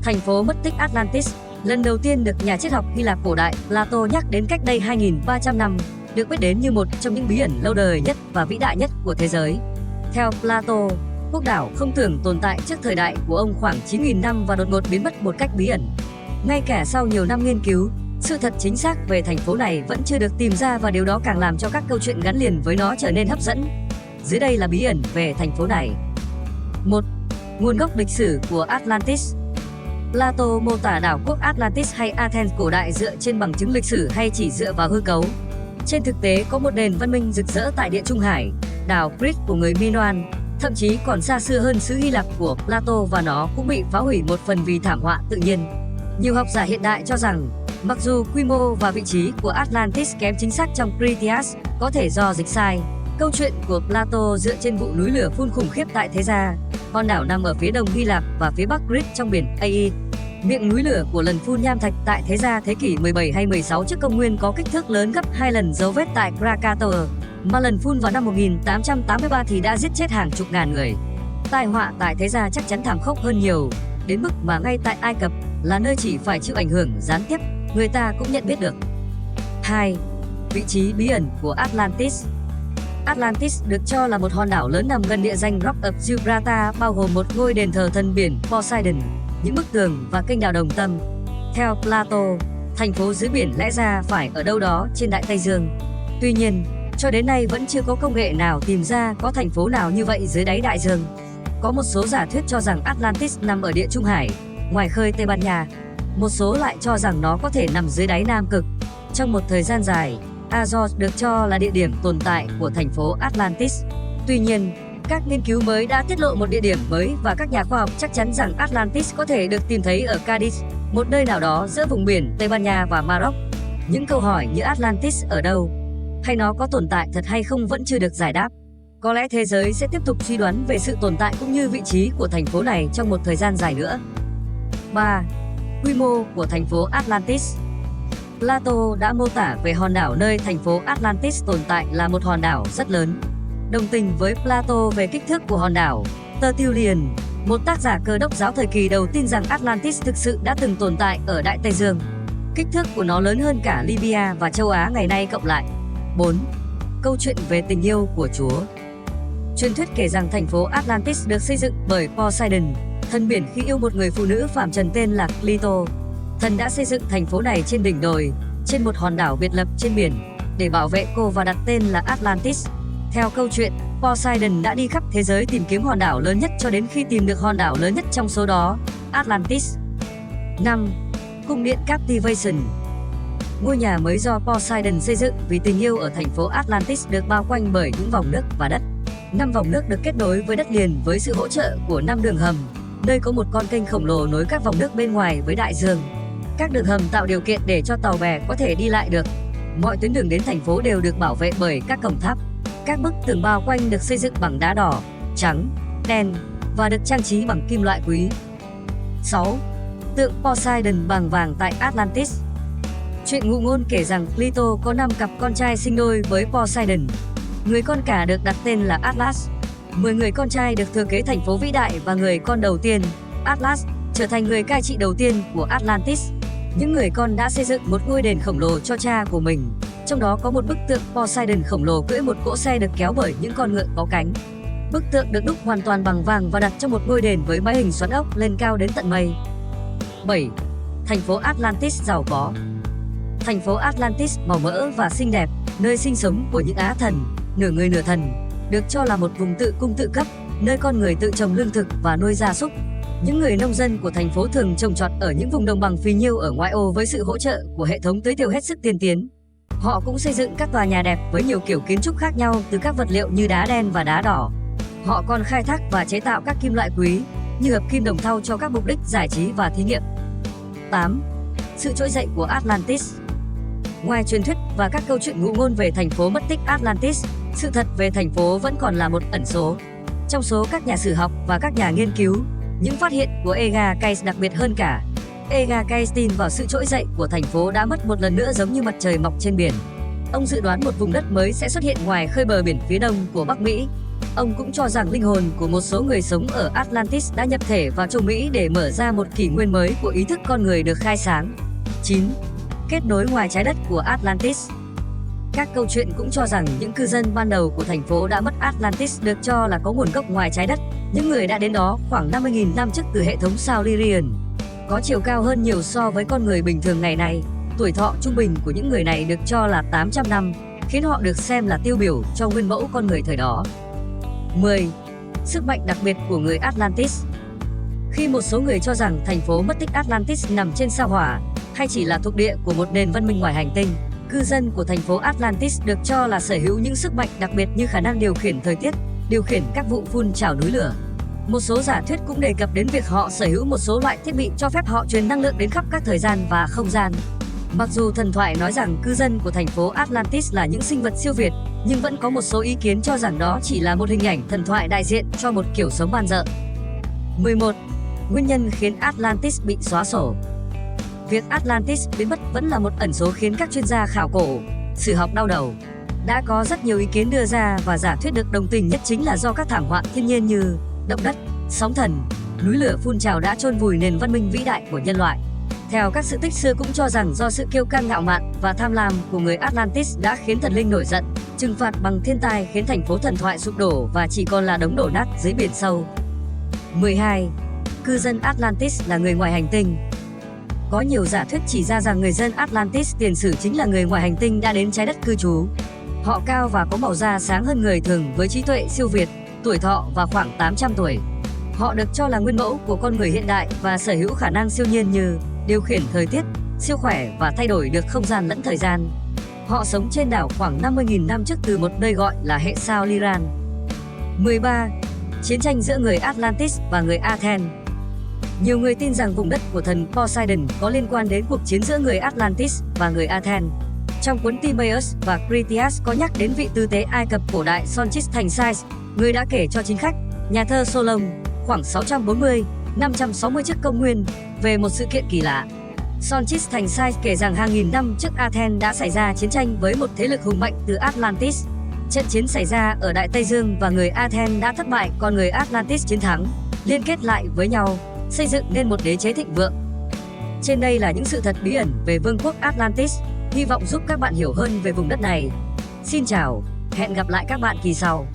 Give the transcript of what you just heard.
Thành phố mất tích Atlantis lần đầu tiên được nhà triết học Hy Lạp cổ đại Plato nhắc đến cách đây 2.300 năm, được biết đến như một trong những bí ẩn lâu đời nhất và vĩ đại nhất của thế giới. Theo Plato, quốc đảo không tưởng tồn tại trước thời đại của ông khoảng 9.000 năm và đột ngột biến mất một cách bí ẩn. Ngay cả sau nhiều năm nghiên cứu, sự thật chính xác về thành phố này vẫn chưa được tìm ra và điều đó càng làm cho các câu chuyện gắn liền với nó trở nên hấp dẫn. Dưới đây là bí ẩn về thành phố này. 1. Nguồn gốc lịch sử của Atlantis. Plato mô tả đảo quốc Atlantis hay Athens cổ đại dựa trên bằng chứng lịch sử hay chỉ dựa vào hư cấu. Trên thực tế có một nền văn minh rực rỡ tại Địa Trung Hải, đảo Crete của người Minoan, thậm chí còn xa xưa hơn xứ Hy Lạp của Plato, và nó cũng bị phá hủy một phần vì thảm họa tự nhiên. Nhiều học giả hiện đại cho rằng, mặc dù quy mô và vị trí của Atlantis kém chính xác trong Critias, có thể do dịch sai. Câu chuyện của Plato dựa trên vụ núi lửa phun khủng khiếp tại Thế Gia. Hòn đảo nằm ở phía đông Hy Lạp và phía bắc Crete trong biển Ai. Miệng núi lửa của lần phun nham thạch tại Thế Gia thế kỷ 17 hay 16 trước công nguyên có kích thước lớn gấp 2 lần dấu vết tại Krakatoa, mà lần phun vào năm 1883 thì đã giết chết hàng chục ngàn người. Tai họa tại Thế Gia chắc chắn thảm khốc hơn nhiều, đến mức mà ngay tại Ai Cập là nơi chỉ phải chịu ảnh hưởng gián tiếp, người ta cũng nhận biết được. 2. Vị trí bí ẩn của Atlantis. Atlantis được cho là một hòn đảo lớn nằm gần địa danh Rock of Gibraltar, bao gồm một ngôi đền thờ thần biển Poseidon, những bức tường và kênh đào đồng tâm. Theo Plato, thành phố dưới biển lẽ ra phải ở đâu đó trên Đại Tây Dương. Tuy nhiên, cho đến nay vẫn chưa có công nghệ nào tìm ra có thành phố nào như vậy dưới đáy đại dương. Có một số giả thuyết cho rằng Atlantis nằm ở Địa Trung Hải, ngoài khơi Tây Ban Nha. Một số lại cho rằng nó có thể nằm dưới đáy Nam Cực. Trong một thời gian dài, Azores được cho là địa điểm tồn tại của thành phố Atlantis. Tuy nhiên, các nghiên cứu mới đã tiết lộ một địa điểm mới và các nhà khoa học chắc chắn rằng Atlantis có thể được tìm thấy ở Cadiz, một nơi nào đó giữa vùng biển Tây Ban Nha và Maroc. Những câu hỏi như Atlantis ở đâu, hay nó có tồn tại thật hay không vẫn chưa được giải đáp. Có lẽ thế giới sẽ tiếp tục suy đoán về sự tồn tại cũng như vị trí của thành phố này trong một thời gian dài nữa. 3. Quy mô của thành phố Atlantis. Plato đã mô tả về hòn đảo nơi thành phố Atlantis tồn tại là một hòn đảo rất lớn. Đồng tình với Plato về kích thước của hòn đảo, Tertullian, một tác giả Cơ đốc giáo thời kỳ đầu, tin rằng Atlantis thực sự đã từng tồn tại ở Đại Tây Dương. Kích thước của nó lớn hơn cả Libya và châu Á ngày nay cộng lại. 4. Câu chuyện về tình yêu của Chúa. Truyền thuyết kể rằng thành phố Atlantis được xây dựng bởi Poseidon, thần biển, khi yêu một người phụ nữ phàm trần tên là Clito. Thần đã xây dựng thành phố này trên đỉnh đồi, trên một hòn đảo biệt lập trên biển, để bảo vệ cô và đặt tên là Atlantis. Theo câu chuyện, Poseidon đã đi khắp thế giới tìm kiếm hòn đảo lớn nhất cho đến khi tìm được hòn đảo lớn nhất trong số đó, Atlantis. 5. Cung điện Captivation. Ngôi nhà mới do Poseidon xây dựng vì tình yêu ở thành phố Atlantis được bao quanh bởi những vòng nước và đất. 5 vòng nước được kết nối với đất liền với sự hỗ trợ của 5 đường hầm, nơi có một con kênh khổng lồ nối các vòng nước bên ngoài với đại dương. Các đường hầm tạo điều kiện để cho tàu bè có thể đi lại được. Mọi tuyến đường đến thành phố đều được bảo vệ bởi các cổng tháp. Các bức tường bao quanh được xây dựng bằng đá đỏ, trắng, đen và được trang trí bằng kim loại quý. 6. Tượng Poseidon bằng vàng tại Atlantis. Chuyện ngụ ngôn kể rằng Clito có 5 cặp con trai sinh đôi với Poseidon. Người con cả được đặt tên là Atlas. 10 người con trai được thừa kế thành phố vĩ đại và người con đầu tiên, Atlas, trở thành người cai trị đầu tiên của Atlantis. Những người con đã xây dựng một ngôi đền khổng lồ cho cha của mình. Trong đó có một bức tượng Poseidon khổng lồ cưỡi một cỗ xe được kéo bởi những con ngựa có cánh. Bức tượng được đúc hoàn toàn bằng vàng và đặt trong một ngôi đền với mái hình xoắn ốc lên cao đến tận mây. 7. Thành phố Atlantis giàu có. Thành phố Atlantis màu mỡ và xinh đẹp, nơi sinh sống của những á thần, nửa người nửa thần, được cho là một vùng tự cung tự cấp, nơi con người tự trồng lương thực và nuôi gia súc. Những người nông dân của thành phố thường trồng trọt ở những vùng đồng bằng phì nhiêu ở ngoại ô với sự hỗ trợ của hệ thống tưới tiêu hết sức tiên tiến. Họ cũng xây dựng các tòa nhà đẹp với nhiều kiểu kiến trúc khác nhau từ các vật liệu như đá đen và đá đỏ. Họ còn khai thác và chế tạo các kim loại quý như hợp kim đồng thau cho các mục đích giải trí và thí nghiệm. 8. Sự trỗi dậy của Atlantis. Ngoài truyền thuyết và các câu chuyện ngụ ngôn về thành phố mất tích Atlantis, sự thật về thành phố vẫn còn là một ẩn số. Trong số các nhà sử học và các nhà nghiên cứu, những phát hiện của Egar Cayce đặc biệt hơn cả. Egar Cayce tin vào sự trỗi dậy của thành phố đã mất một lần nữa giống như mặt trời mọc trên biển. Ông dự đoán một vùng đất mới sẽ xuất hiện ngoài khơi bờ biển phía đông của Bắc Mỹ. Ông cũng cho rằng linh hồn của một số người sống ở Atlantis đã nhập thể vào châu Mỹ để mở ra một kỷ nguyên mới của ý thức con người được khai sáng. 9. Kết nối ngoài trái đất của Atlantis. Các câu chuyện cũng cho rằng những cư dân ban đầu của thành phố đã mất Atlantis được cho là có nguồn gốc ngoài trái đất. Những người đã đến đó khoảng 50.000 năm trước từ hệ thống sao Lyrian, có chiều cao hơn nhiều so với con người bình thường ngày nay. Tuổi thọ trung bình của những người này được cho là 800 năm, khiến họ được xem là tiêu biểu cho nguyên mẫu con người thời đó. 10. Sức mạnh đặc biệt của người Atlantis. Khi một số người cho rằng thành phố mất tích Atlantis nằm trên sao Hỏa hay chỉ là thuộc địa của một nền văn minh ngoài hành tinh, cư dân của thành phố Atlantis được cho là sở hữu những sức mạnh đặc biệt như khả năng điều khiển thời tiết, điều khiển các vụ phun trào núi lửa. Một số giả thuyết cũng đề cập đến việc họ sở hữu một số loại thiết bị cho phép họ truyền năng lượng đến khắp các thời gian và không gian. Mặc dù thần thoại nói rằng cư dân của thành phố Atlantis là những sinh vật siêu việt, nhưng vẫn có một số ý kiến cho rằng đó chỉ là một hình ảnh thần thoại đại diện cho một kiểu sống man dợ. 11. Nguyên nhân khiến Atlantis bị xóa sổ. Việc Atlantis biến mất vẫn là một ẩn số khiến các chuyên gia khảo cổ, sử học đau đầu. Đã có rất nhiều ý kiến đưa ra và giả thuyết được đồng tình nhất chính là do các thảm họa thiên nhiên như động đất, sóng thần, núi lửa phun trào đã chôn vùi nền văn minh vĩ đại của nhân loại. Theo các sự tích xưa cũng cho rằng do sự kiêu căng ngạo mạn và tham lam của người Atlantis đã khiến thần linh nổi giận, trừng phạt bằng thiên tai khiến thành phố thần thoại sụp đổ và chỉ còn là đống đổ nát dưới biển sâu. 12. Cư dân Atlantis là người ngoài hành tinh. Có nhiều giả thuyết chỉ ra rằng người dân Atlantis tiền sử chính là người ngoài hành tinh đã đến trái đất cư trú. Họ cao và có màu da sáng hơn người thường với trí tuệ siêu việt, tuổi thọ và khoảng 800 tuổi. Họ được cho là nguyên mẫu của con người hiện đại và sở hữu khả năng siêu nhiên như điều khiển thời tiết, siêu khỏe và thay đổi được không gian lẫn thời gian. Họ sống trên đảo khoảng 50.000 năm trước từ một nơi gọi là hệ sao Lyran. 13. Chiến tranh giữa người Atlantis và người Athens. Nhiều người tin rằng vùng đất của thần Poseidon có liên quan đến cuộc chiến giữa người Atlantis và người Athens. Trong cuốn Timaeus và Critias có nhắc đến vị tư tế Ai Cập cổ đại Sonchis Thanysis, người đã kể cho chính khách, nhà thơ Solon, khoảng 640-560 trước công nguyên, về một sự kiện kỳ lạ. Sonchis Thanysis kể rằng hàng nghìn năm trước Athens đã xảy ra chiến tranh với một thế lực hùng mạnh từ Atlantis. Trận chiến xảy ra ở Đại Tây Dương và người Athens đã thất bại, còn người Atlantis chiến thắng, liên kết lại với nhau, xây dựng nên một đế chế thịnh vượng. Trên đây là những sự thật bí ẩn về vương quốc Atlantis, hy vọng giúp các bạn hiểu hơn về vùng đất này. Xin chào, hẹn gặp lại các bạn kỳ sau.